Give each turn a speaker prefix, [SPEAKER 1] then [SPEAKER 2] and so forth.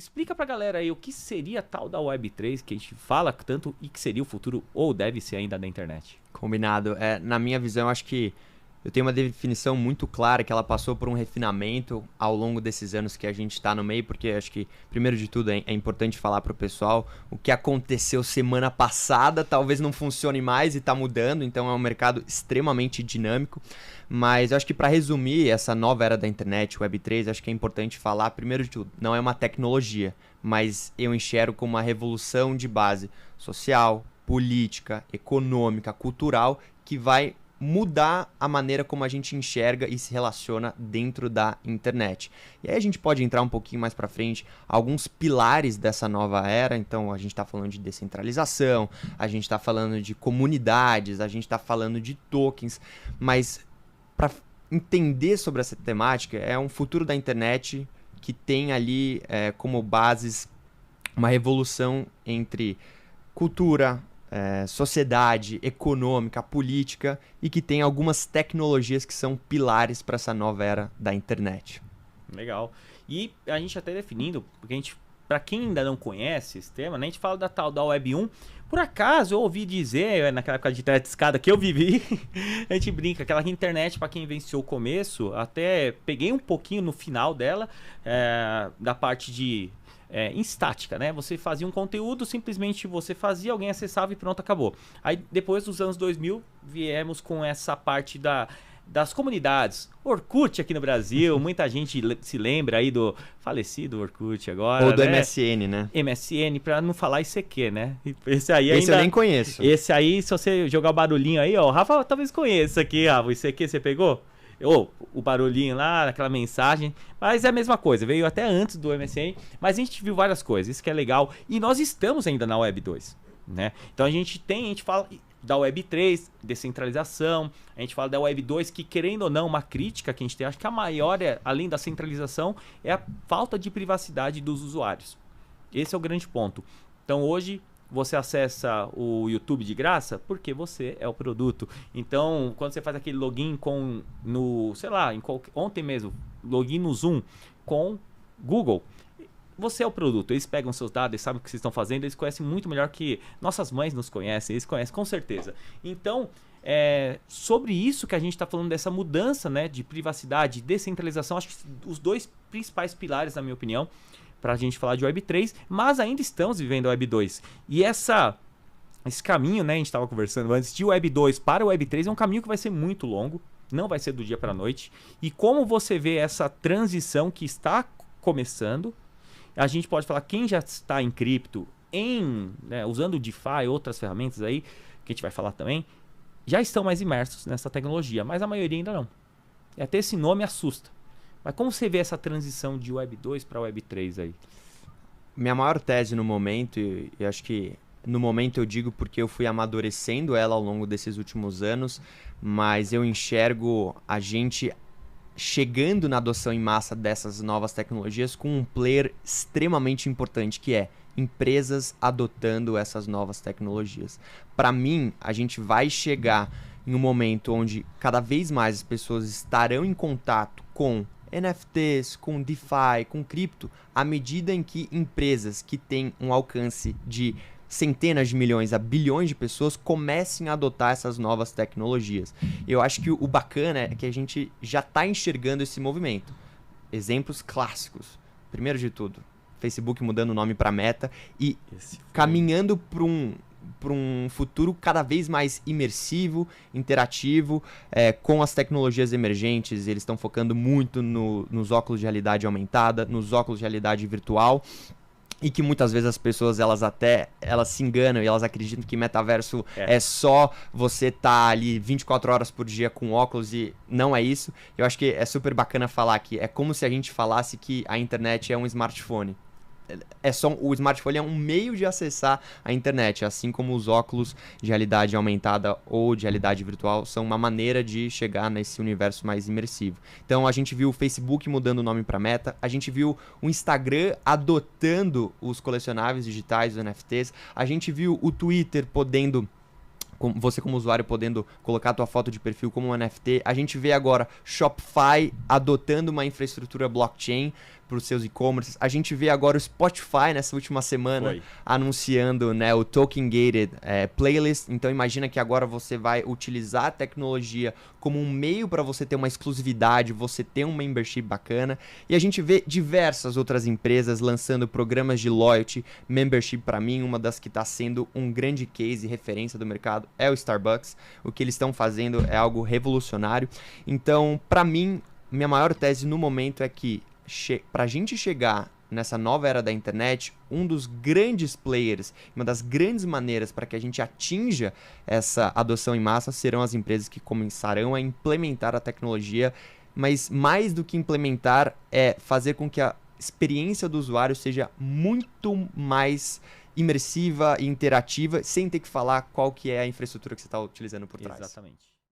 [SPEAKER 1] explica pra galera aí o que seria tal da Web3, que a gente fala tanto e que seria o futuro, ou deve ser ainda da internet.
[SPEAKER 2] Combinado. Na minha visão, acho que eu tenho uma definição muito clara que ela passou por um refinamento ao longo desses anos que a gente está no meio, porque acho que, primeiro de tudo, é importante falar para o pessoal o que aconteceu semana passada, talvez não funcione mais e está mudando, então é um mercado extremamente dinâmico. Mas eu acho que para resumir essa nova era da internet, Web3, acho que é importante falar, primeiro de tudo, não é uma tecnologia, mas eu enxergo como uma revolução de base social, política, econômica, cultural, que vai mudar a maneira como a gente enxerga e se relaciona dentro da internet. E aí a gente pode entrar um pouquinho mais para frente, alguns pilares dessa nova era. Então a gente está falando de descentralização, a gente está falando de comunidades, a gente está falando de tokens, mas para entender sobre essa temática, é um futuro da internet que tem ali como bases uma revolução entre cultura, sociedade, econômica, política, e que tem algumas tecnologias que são pilares para essa nova era da internet.
[SPEAKER 1] Legal. E a gente até definindo, porque a gente, para quem ainda não conhece esse tema, né, a gente fala da tal da Web 1. Por acaso eu ouvi dizer, naquela época de internet escada que eu vivi, a gente brinca, aquela internet para quem venceu o começo, até peguei um pouquinho no final dela, da parte de estática, né? Você fazia um conteúdo, simplesmente você fazia, alguém acessava e pronto, acabou. Aí depois dos anos 2000, viemos com essa parte das comunidades. Orkut aqui no Brasil, muita gente se lembra aí do falecido Orkut agora,
[SPEAKER 2] ou do
[SPEAKER 1] né?
[SPEAKER 2] MSN, né?
[SPEAKER 1] MSN, pra não falar ICQ, né? Esse aí
[SPEAKER 2] Esse eu nem conheço.
[SPEAKER 1] Esse aí, se você jogar o barulhinho aí, ó, o Rafa talvez conheça aqui, Rafa, o ICQ você pegou? O barulhinho lá, aquela mensagem, mas é a mesma coisa, veio até antes do MSN, mas a gente viu várias coisas, isso que é legal, e nós estamos ainda na Web 2, né? Então a gente fala da Web 3, descentralização, a gente fala da Web 2, que querendo ou não, uma crítica que a gente tem, acho que a maior, além da centralização, é a falta de privacidade dos usuários. Esse é o grande ponto. Então hoje você acessa o YouTube de graça porque você é o produto. Então, quando você faz aquele login ontem mesmo, login no Zoom com Google, você é o produto. Eles pegam seus dados, eles sabem o que vocês estão fazendo, eles conhecem muito melhor que nossas mães nos conhecem, eles conhecem com certeza. Então, sobre isso que a gente está falando, dessa mudança, né, de privacidade e descentralização, acho que os dois principais pilares, na minha opinião, para a gente falar de Web 3, mas ainda estamos vivendo a Web 2. E esse caminho, né, a gente estava conversando antes, de Web 2 para Web 3 é um caminho que vai ser muito longo, não vai ser do dia para a noite. E como você vê essa transição que está começando, a gente pode falar, quem já está em cripto, usando o DeFi e outras ferramentas aí, que a gente vai falar também, já estão mais imersos nessa tecnologia, mas a maioria ainda não. E até esse nome assusta. Mas como você vê essa transição de Web 2 para Web 3 aí?
[SPEAKER 2] Minha maior tese no momento, e acho que no momento eu digo porque eu fui amadurecendo ela ao longo desses últimos anos, mas eu enxergo a gente chegando na adoção em massa dessas novas tecnologias com um player extremamente importante, que é empresas adotando essas novas tecnologias. Para mim, a gente vai chegar em um momento onde cada vez mais as pessoas estarão em contato com NFTs, com DeFi, com cripto, à medida em que empresas que têm um alcance de centenas de milhões a bilhões de pessoas comecem a adotar essas novas tecnologias. Eu acho que o bacana é que a gente já está enxergando esse movimento. Exemplos clássicos. Primeiro de tudo, Facebook mudando o nome para Meta e caminhando para um futuro cada vez mais imersivo, interativo, com as tecnologias emergentes. Eles estão focando muito nos óculos de realidade aumentada, nos óculos de realidade virtual, e que muitas vezes as pessoas elas se enganam e elas acreditam que metaverso é só você estar ali 24 horas por dia com óculos, e não é isso. Eu acho que é super bacana falar que é como se a gente falasse que a internet é um smartphone. O smartphone é um meio de acessar a internet, assim como os óculos de realidade aumentada ou de realidade virtual são uma maneira de chegar nesse universo mais imersivo. Então a gente viu o Facebook mudando o nome para Meta, a gente viu o Instagram adotando os colecionáveis digitais, os NFTs, a gente viu o Twitter podendo, você como usuário podendo colocar a tua foto de perfil como um NFT. A gente vê agora Shopify adotando uma infraestrutura blockchain para os seus e-commerces. A gente vê agora o Spotify nessa última semana anunciando, né, o Token Gated Playlist. Então imagina que agora você vai utilizar a tecnologia como um meio para você ter uma exclusividade, você ter um membership bacana. E a gente vê diversas outras empresas lançando programas de loyalty, membership. Para mim, uma das que está sendo um grande case e referência do mercado é o Starbucks. O que eles estão fazendo é algo revolucionário. Então, para mim, minha maior tese no momento é que para a gente chegar nessa nova era da internet, um dos grandes players, uma das grandes maneiras para que a gente atinja essa adoção em massa serão as empresas que começarão a implementar a tecnologia, mas mais do que implementar é fazer com que a experiência do usuário seja muito mais imersiva e interativa, sem ter que falar qual que é a infraestrutura que você está utilizando por trás.
[SPEAKER 1] Exatamente.